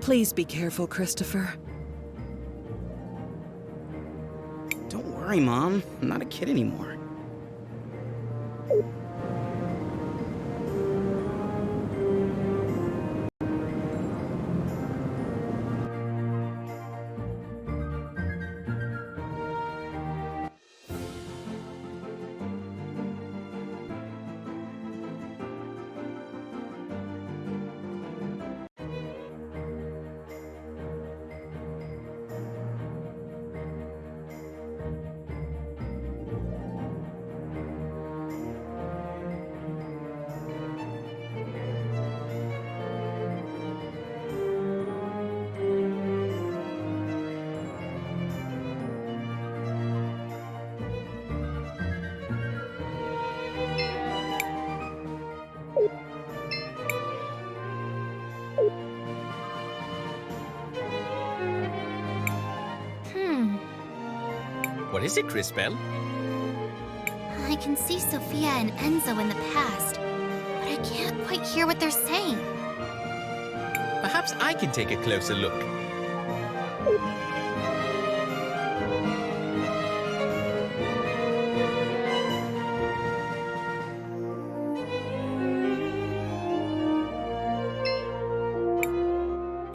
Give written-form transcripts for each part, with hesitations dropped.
Please be careful, Christopher. Don't worry, Mom. I'm not a kid anymore. What is it, Christofell? I can see Sophia and Enzo in the past, but I can't quite hear what they're saying. Perhaps I can take a closer look.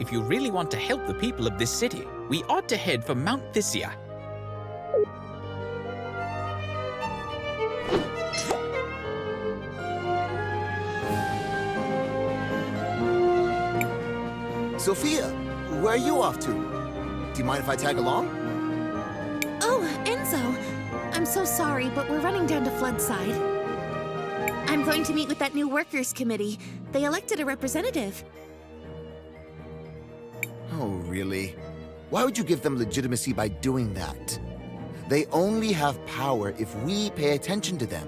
If you really want to help the people of this city, we ought to head for Mount Thysia. Sophia, where are you off to? Do you mind if I tag along? Oh, Enzo. I'm so sorry, but we're running down to Floodside. I'm going to meet with that new workers' committee. They elected a representative. Oh, really? Why would you give them legitimacy by doing that? They only have power if we pay attention to them.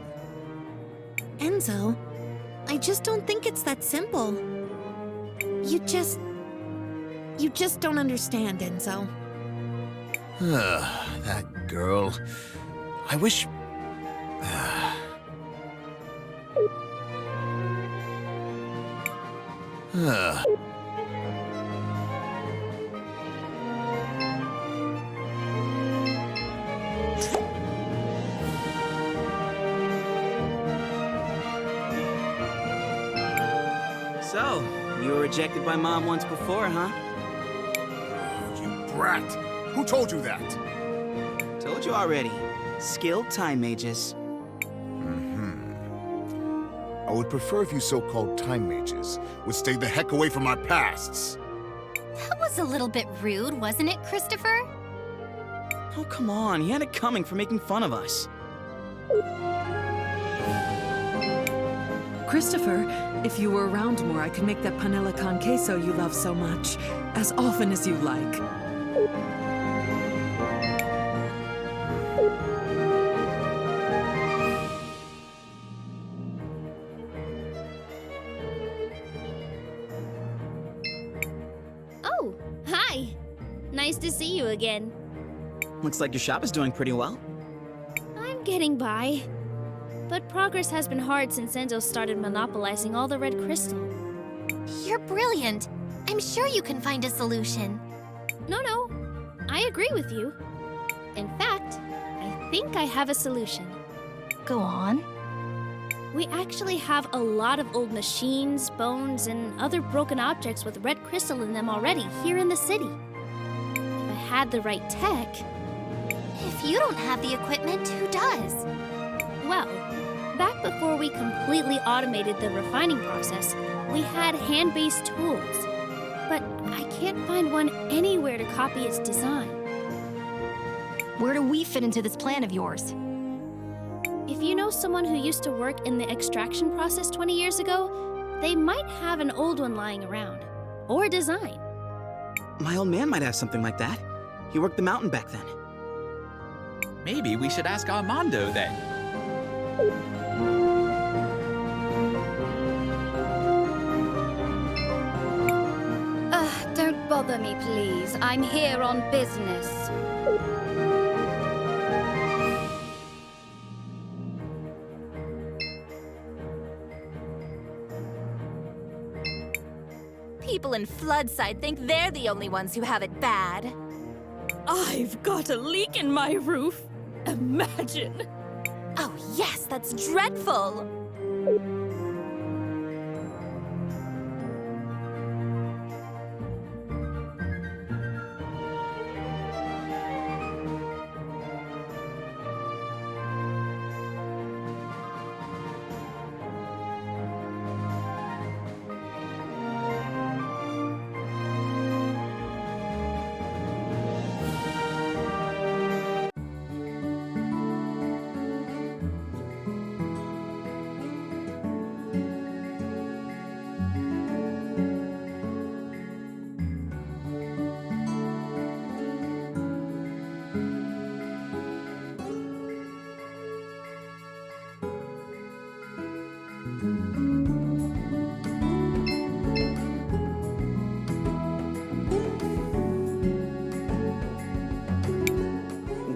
Enzo, I just don't think it's that simple. You just don't understand, Enzo. That girl. I wish... So, you were rejected by Mom once before, huh? You brat! Who told you that? Told you already. Skilled time mages. I would prefer if you so-called time mages would stay the heck away from our pasts. That was a little bit rude, wasn't it, Christopher? Oh, come on. He had it coming for making fun of us. Christopher, if you were around more, I could make that panela con queso you love so much, as often as you like. Oh, hi. Nice to see you again. Looks like your shop is doing pretty well. I'm getting by. But progress has been hard since Enzo started monopolizing all the red crystal. You're brilliant. I'm sure you can find a solution. No, I agree with you. In fact, I think I have a solution. Go on. We actually have a lot of old machines, bones, and other broken objects with red crystal in them already here in the city. If I had the right tech... If you don't have the equipment, who does? Well, back before we completely automated the refining process, we had hand-based tools. But I can't find one anywhere to copy its design. Where do we fit into this plan of yours? If you know someone who used to work in the extraction process 20 years ago, they might have an old one lying around. Or a design. My old man might have something like that. He worked the mountain back then. Maybe we should ask Armando then. Don't bother me, please. I'm here on business. People in Floodside think they're the only ones who have it bad. I've got a leak in my roof. Imagine. Oh yes, that's dreadful.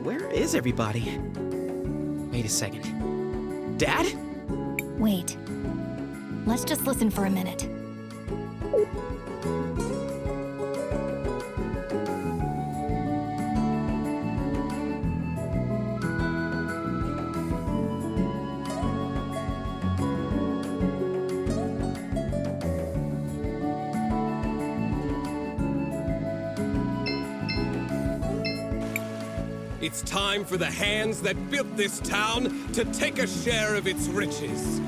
Where is everybody? Wait a second. Dad? Wait. Let's just listen for a minute. It's time for the hands that built this town to take a share of its riches.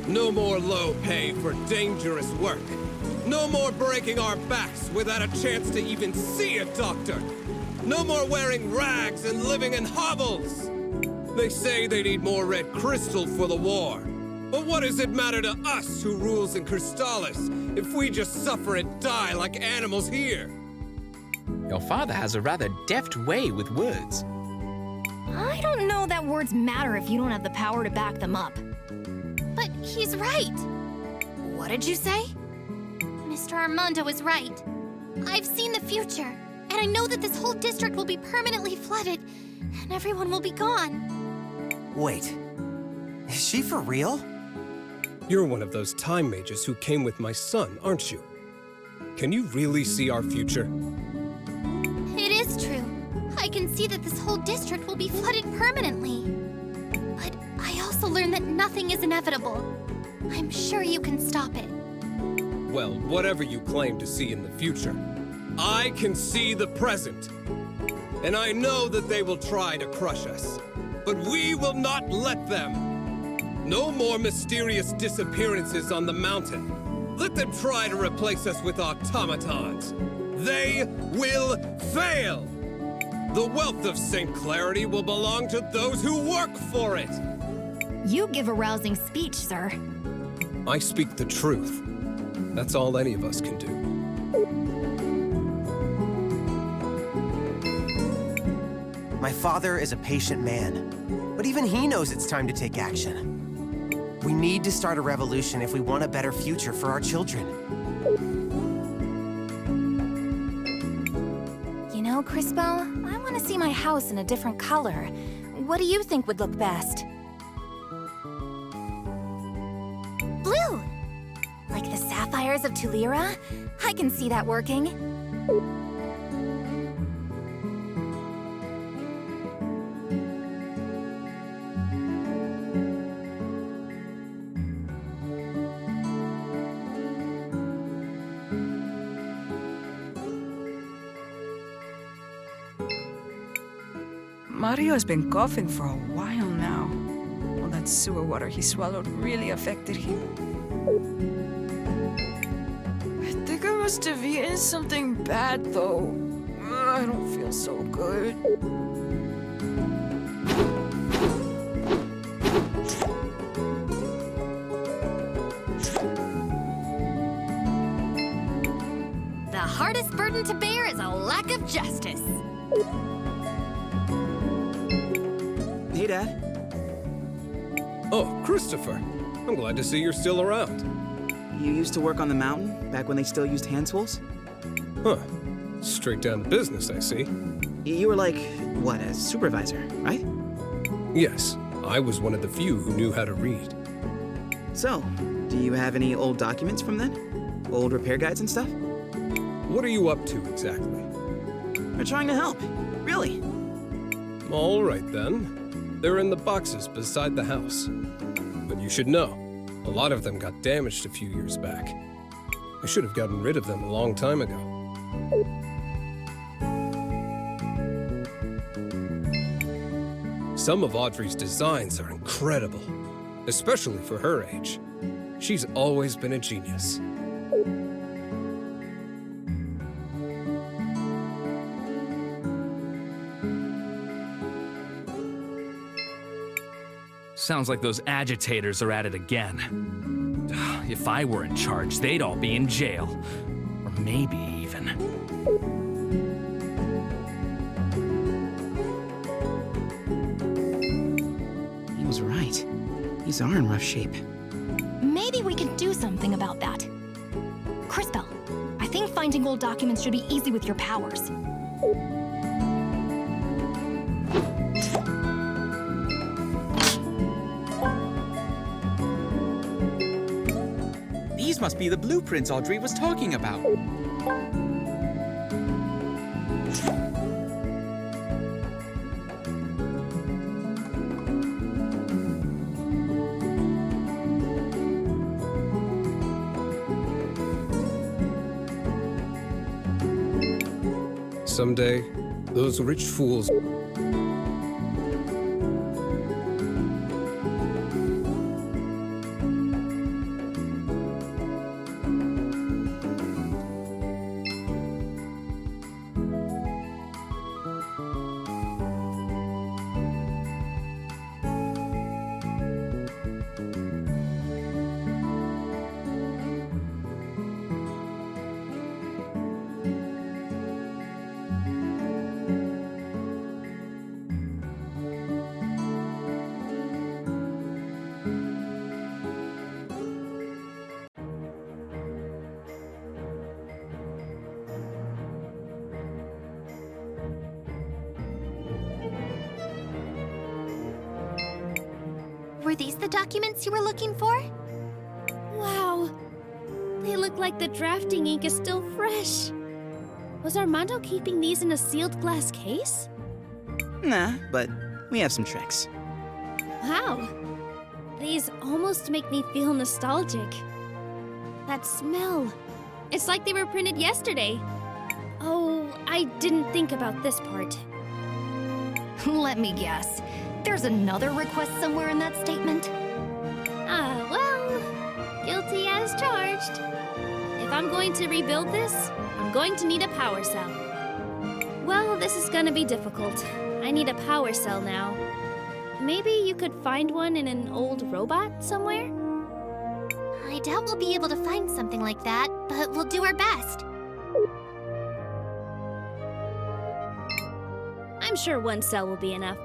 No more low pay for dangerous work. No more breaking our backs without a chance to even see a doctor. No more wearing rags and living in hovels. They say they need more red crystal for the war. But what does it matter to us who rules in Crystallis if we just suffer and die like animals here? Your father has a rather deft way with words. I don't know that words matter if you don't have the power to back them up. But he's right. What did you say? Mr. Armando is right. I've seen the future, and I know that this whole district will be permanently flooded, and everyone will be gone. Wait, is she for real? You're one of those time mages who came with my son, aren't you? Can you really see our future? It is true. I can see that this whole district will be flooded permanently. But I also learned that nothing is inevitable. I'm sure you can stop it. Well, whatever you claim to see in the future, I can see the present. And I know that they will try to crush us, but we will not let them. No more mysterious disappearances on the mountain. Let them try to replace us with automatons. They will fail! The wealth of St. Clarity will belong to those who work for it! You give a rousing speech, sir. I speak the truth. That's all any of us can do. My father is a patient man, but even he knows it's time to take action. We need to start a revolution if we want a better future for our children. You know, Christofell, I want to see my house in a different color. What do you think would look best? Blue! Like the sapphires of Tulira? I can see that working. Mario's been coughing for a while now. All that sewer water he swallowed really affected him. I think I must have eaten something bad, though. I don't feel so good. The hardest burden to bear is a lack of justice. Hey, Dad. Oh, Christopher. I'm glad to see you're still around. You used to work on the mountain, back when they still used hand tools? Huh. Straight down to business, I see. You were like, what, a supervisor, right? Yes, I was one of the few who knew how to read. So, do you have any old documents from then? old repair guides and stuff? What are you up to exactly? We're trying to help. Really. All right then. They're in the boxes beside the house. But you should know, a lot of them got damaged a few years back. I should have gotten rid of them a long time ago. Some of Audrey's designs are incredible, especially for her age. She's always been a genius. Sounds like those agitators are at it again. If I were in charge, they'd all be in jail. Or maybe even. He was right. These are in rough shape. Maybe we can do something about that. Christofell, I think finding old documents should be easy with your powers. These must be the blueprints Audrey was talking about. Someday, those rich fools... Were these the documents you were looking for? Wow. They look like the drafting ink is still fresh. Was Armando keeping these in a sealed glass case? Nah, but we have some tricks. Wow. These almost make me feel nostalgic. That smell. It's like they were printed yesterday. Oh, I didn't think about this part. Let me guess. There's another request somewhere in that statement? Ah, well, guilty as charged. If I'm going to rebuild this, I'm going to need a power cell. Well, this is gonna be difficult. I need a power cell now. Maybe you could find one in an old robot somewhere? I doubt we'll be able to find something like that, but we'll do our best. I'm sure one cell will be enough.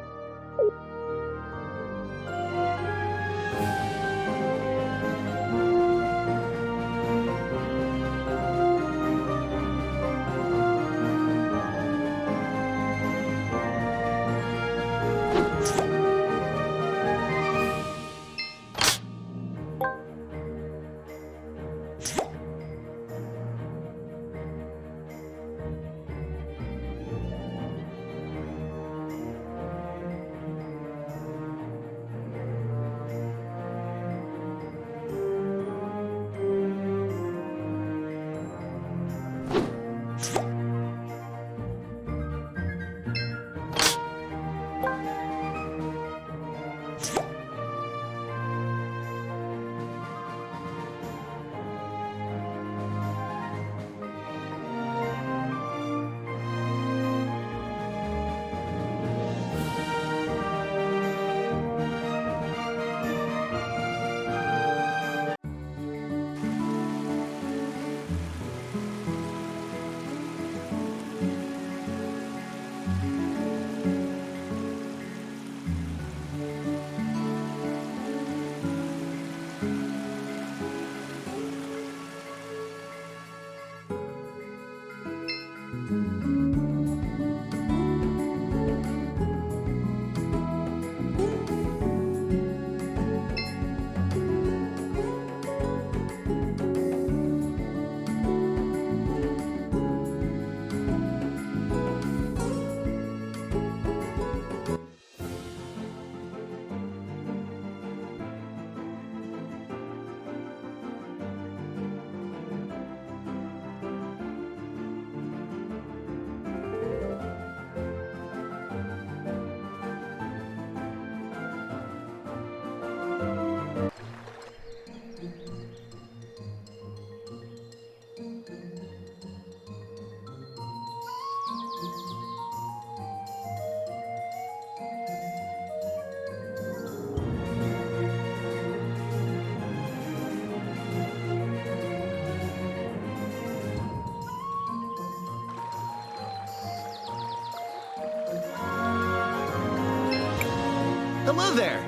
Hello there!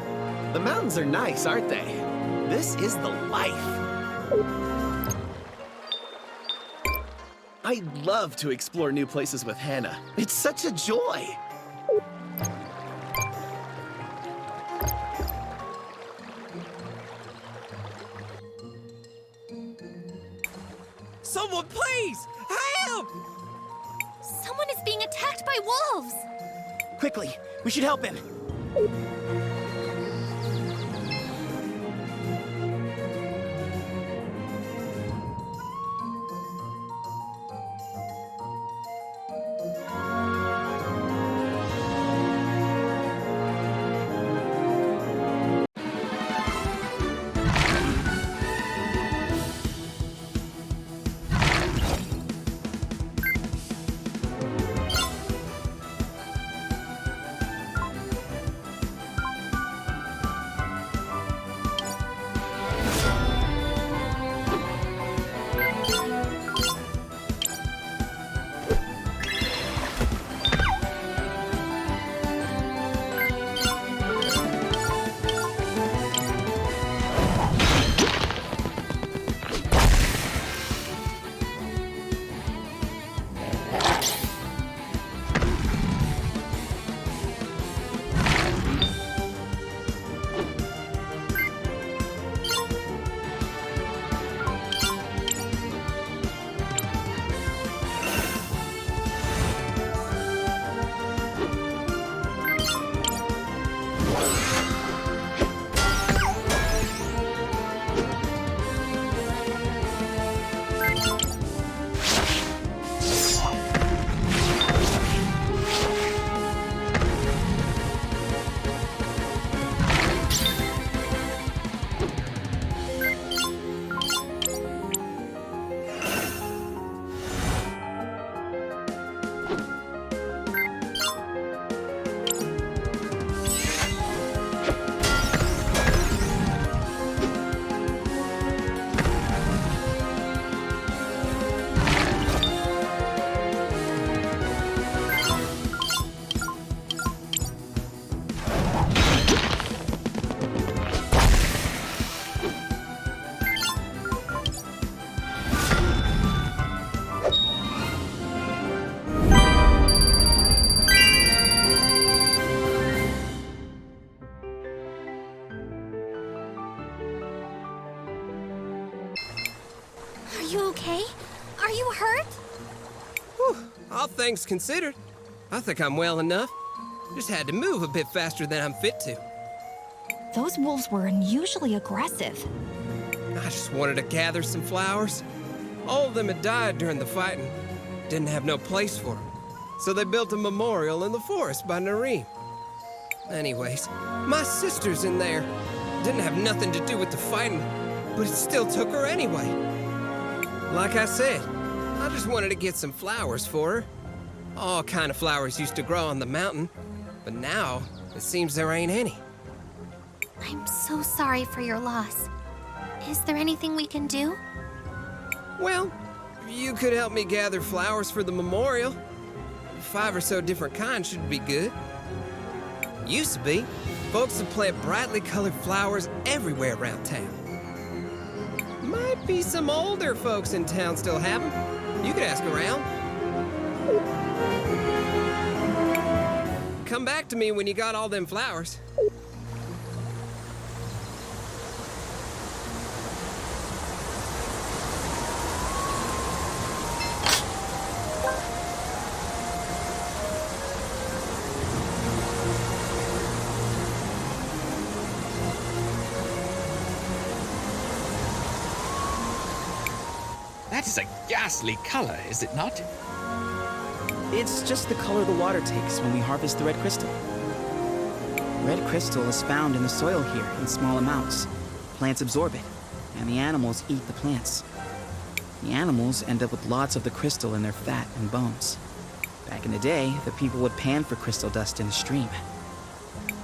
The mountains are nice, aren't they? This is the life! I love to explore new places with Hannah. It's such a joy! Someone please! Help! Someone is being attacked by wolves! Quickly, we should help him. Are you okay? Are you hurt? Whew, all things considered, I think I'm well enough. Just had to move a bit faster than I'm fit to. Those wolves were unusually aggressive. I just wanted to gather some flowers. All of them had died during the fighting. Didn't have no place for them. So they built a memorial in the forest by Nareem. Anyways, my sister's in there. Didn't have nothing to do with the fighting, but it still took her anyway. Like I said, I just wanted to get some flowers for her. All kind of flowers used to grow on the mountain, but now it seems there ain't any. I'm so sorry for your loss. Is there anything we can do? Well, you could help me gather flowers for the memorial. 5 or so different kinds should be good. Used to be. Folks would plant brightly colored flowers everywhere around town. Might be some older folks in town still have them. You could ask around. Come back to me when you got all them flowers. That is a ghastly color, is it not? It's just the color the water takes when we harvest the red crystal. Red crystal is found in the soil here in small amounts. Plants absorb it, and the animals eat the plants. The animals end up with lots of the crystal in their fat and bones. Back in the day, the people would pan for crystal dust in a stream.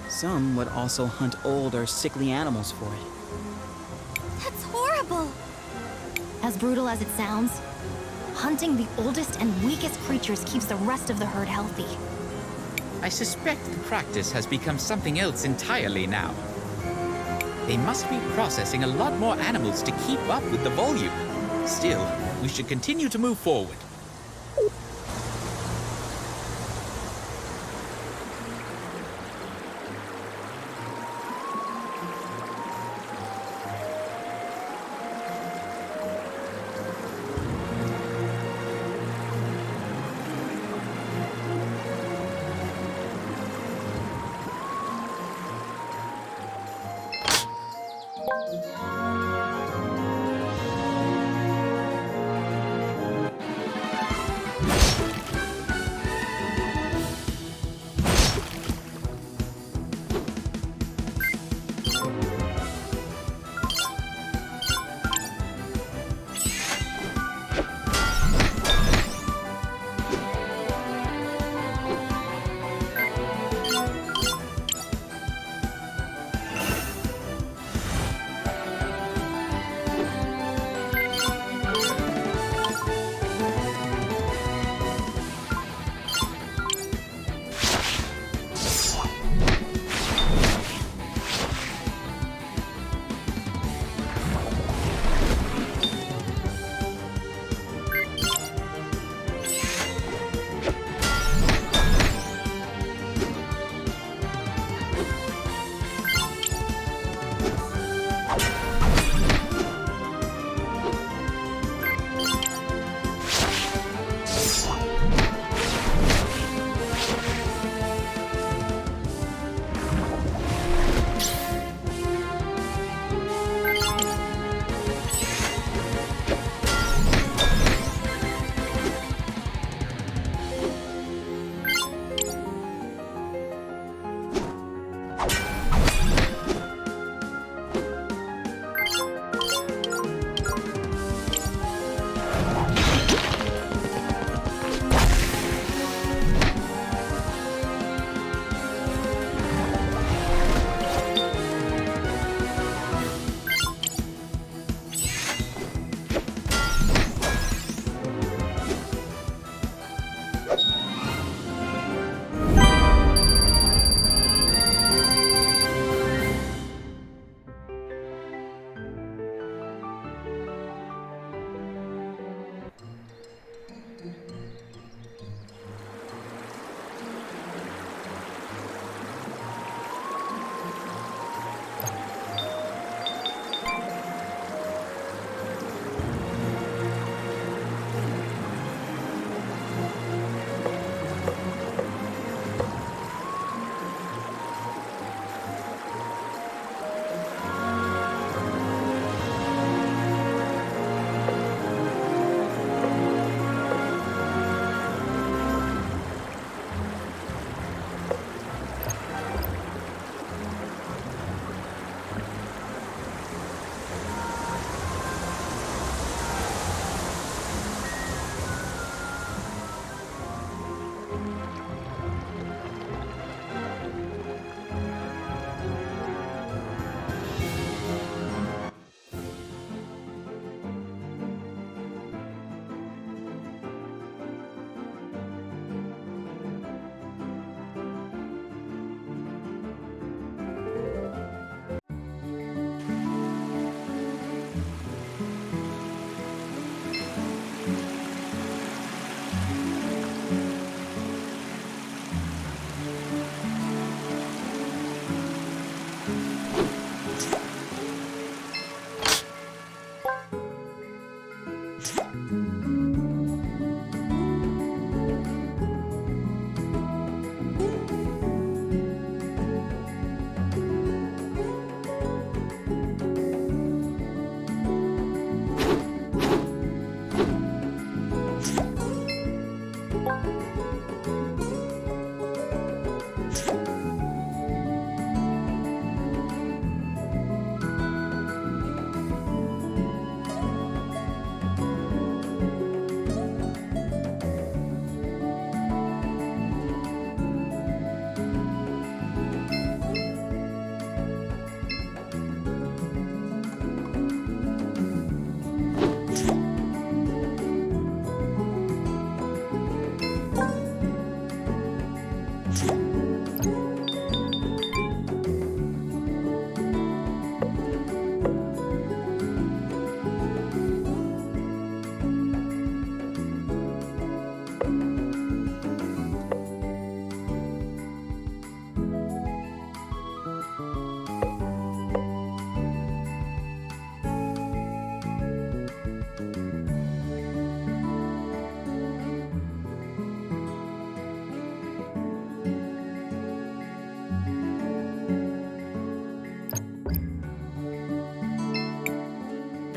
Some would also hunt old or sickly animals for it. That's horrible! As brutal as it sounds, hunting the oldest and weakest creatures keeps the rest of the herd healthy. I suspect the practice has become something else entirely now. They must be processing a lot more animals to keep up with the volume. Still, we should continue to move forward.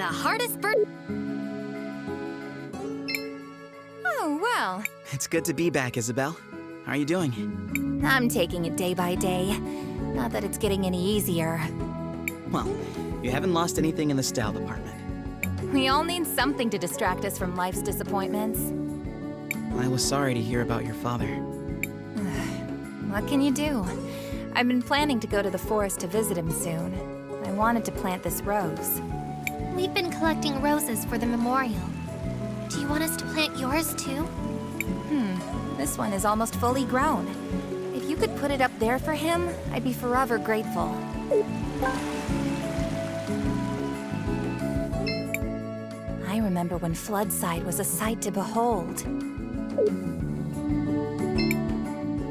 The hardest bird. Oh, well. It's good to be back, Isabel. How are you doing? I'm taking it day by day. Not that it's getting any easier. Well, you haven't lost anything in the style department. We all need something to distract us from life's disappointments. I was sorry to hear about your father. What can you do? I've been planning to go to the forest to visit him soon. I wanted to plant this rose. We've been collecting roses for the memorial. Do you want us to plant yours too? This one is almost fully grown. If you could put it up there for him, I'd be forever grateful. I remember when Floodside was a sight to behold.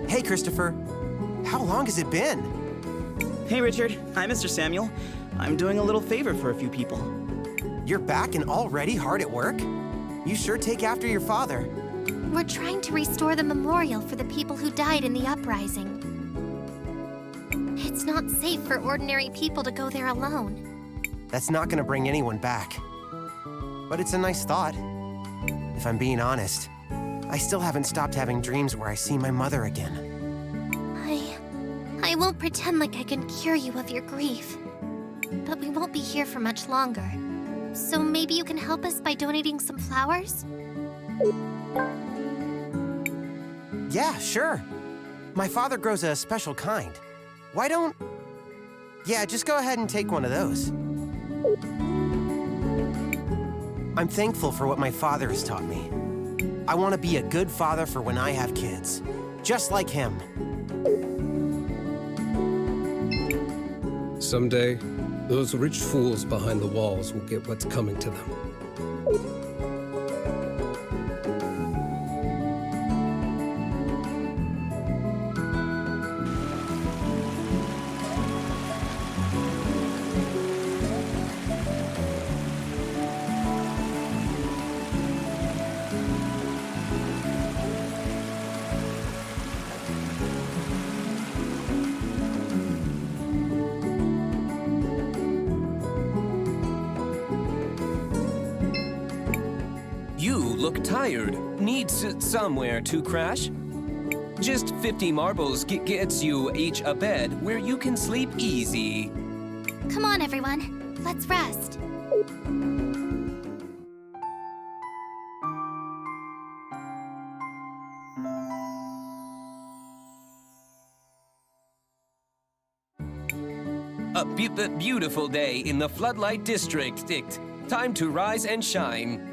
Hey, Christopher. How long has it been? Hey, Richard. Hi, Mr. Samuel. I'm doing a little favor for a few people. You're back and already hard at work? You sure take after your father. We're trying to restore the memorial for the people who died in the uprising. It's not safe for ordinary people to go there alone. That's not gonna bring anyone back. But it's a nice thought. If I'm being honest, I still haven't stopped having dreams where I see my mother again. I won't pretend like I can cure you of your grief. But we won't be here for much longer. So maybe you can help us by donating some flowers? Yeah, sure. My father grows a special kind. Why don't... Yeah, just go ahead and take one of those. I'm thankful for what my father has taught me. I want to be a good father for when I have kids. Just like him. Someday, those rich fools behind the walls will get what's coming to them. You look tired. Needs somewhere to crash? Just 50 marbles gets you each a bed where you can sleep easy. Come on, everyone. Let's rest. A beautiful day in the Floodlight District. Time to rise and shine.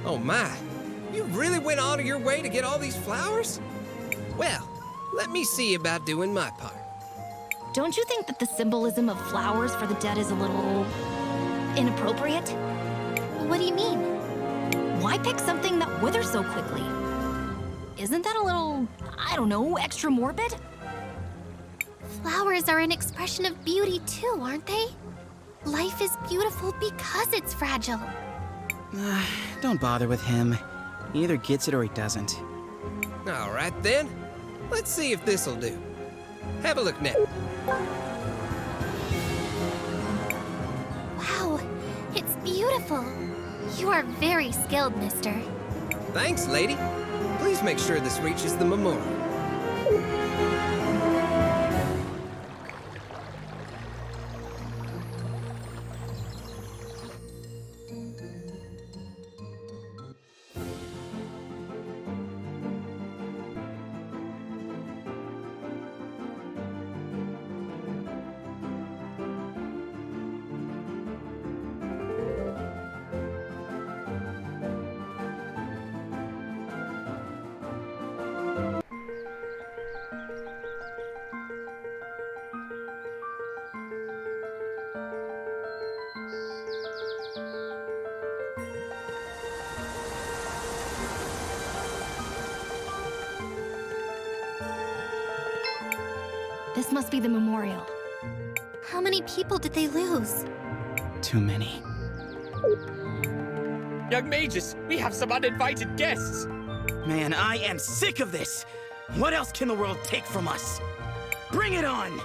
Oh my, you really went out of your way to get all these flowers? Well, let me see about doing my part. Don't you think that the symbolism of flowers for the dead is a little inappropriate? What do you mean? Why pick something that withers so quickly? Isn't that a little, I don't know, extra morbid? Flowers are an expression of beauty too, aren't they? Life is beautiful because it's fragile. Don't bother with him. He either gets it or he doesn't. All right then, let's see if this'll do. Have a look now. Wow, it's beautiful. You are very skilled, mister. Thanks, lady. Please make sure this reaches the memorial. This must be the memorial. How many people did they lose? Too many. Young mages, we have some uninvited guests. Man, I am sick of this! What else can the world take from us? Bring it on!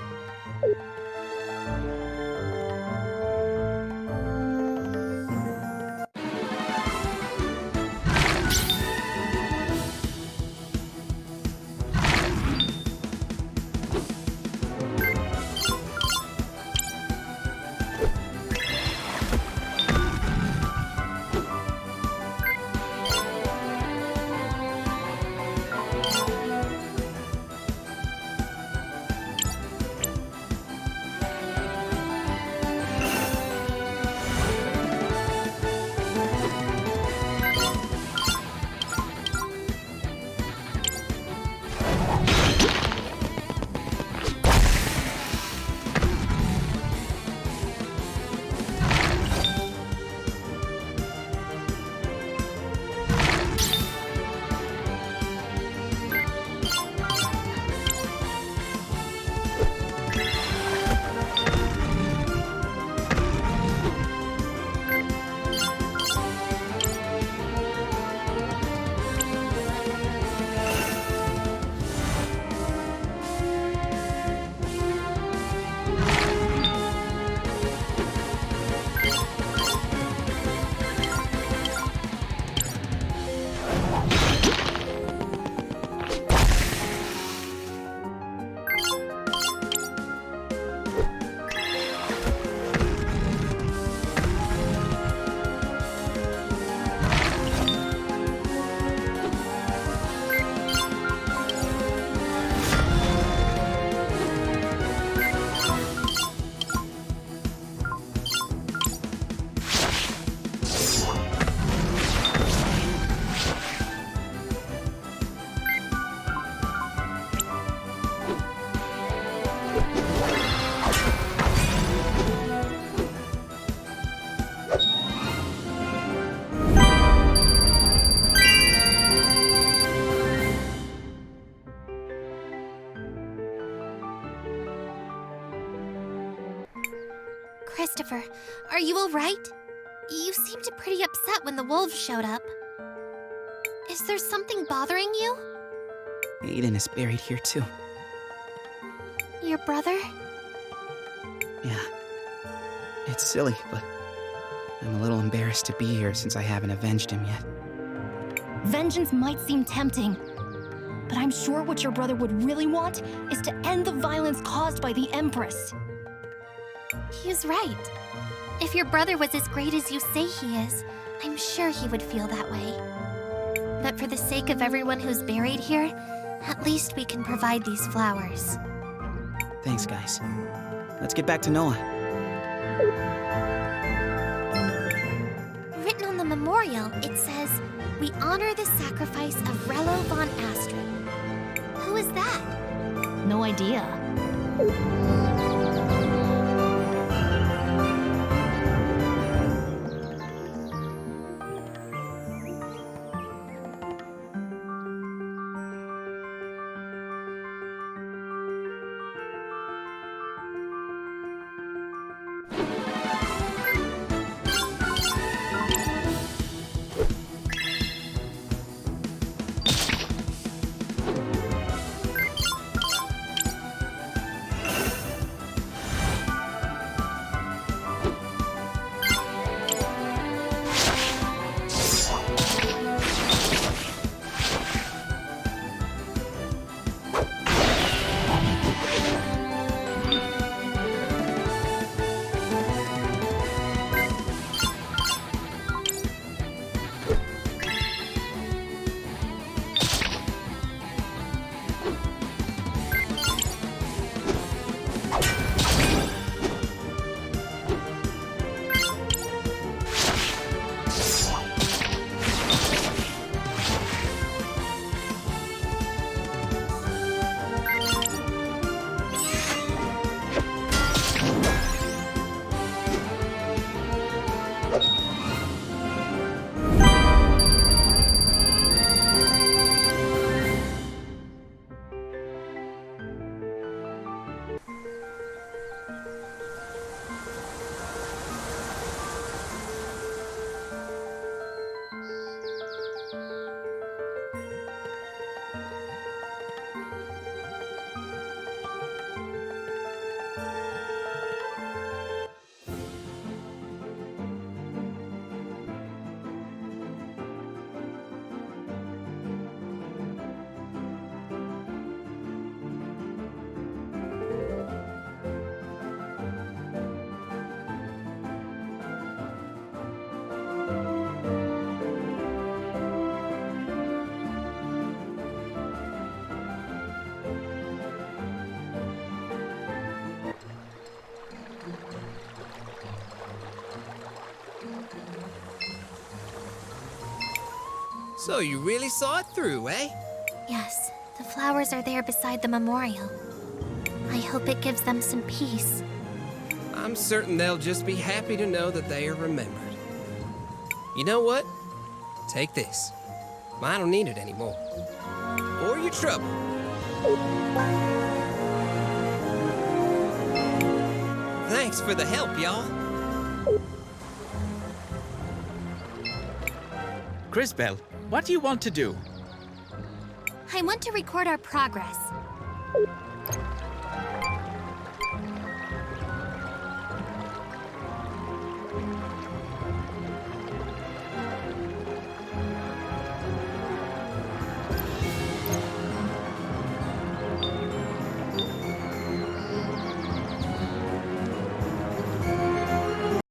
Christopher, are you all right? You seemed pretty upset when the wolves showed up. Is there something bothering you? Aiden is buried here too. Your brother? Yeah. It's silly, but I'm a little embarrassed to be here since I haven't avenged him yet. Vengeance might seem tempting, but I'm sure what your brother would really want is to end the violence caused by the Empress. He's right. If your brother was as great as you say he is, I'm sure he would feel that way. but for the sake of everyone who's buried here, at least we can provide these flowers. Thanks, guys. Let's get back to Noah. Written on the memorial, it says, "We honor the sacrifice of Rello von Astrid." Who is that? No idea. So you really saw it through, eh? Yes, the flowers are there beside the memorial. I hope it gives them some peace. I'm certain they'll just be happy to know that they are remembered. You know what? Take this. I don't need it anymore. For your trouble. Thanks for the help, y'all. Christofell, what do you want to do? I want to record our progress.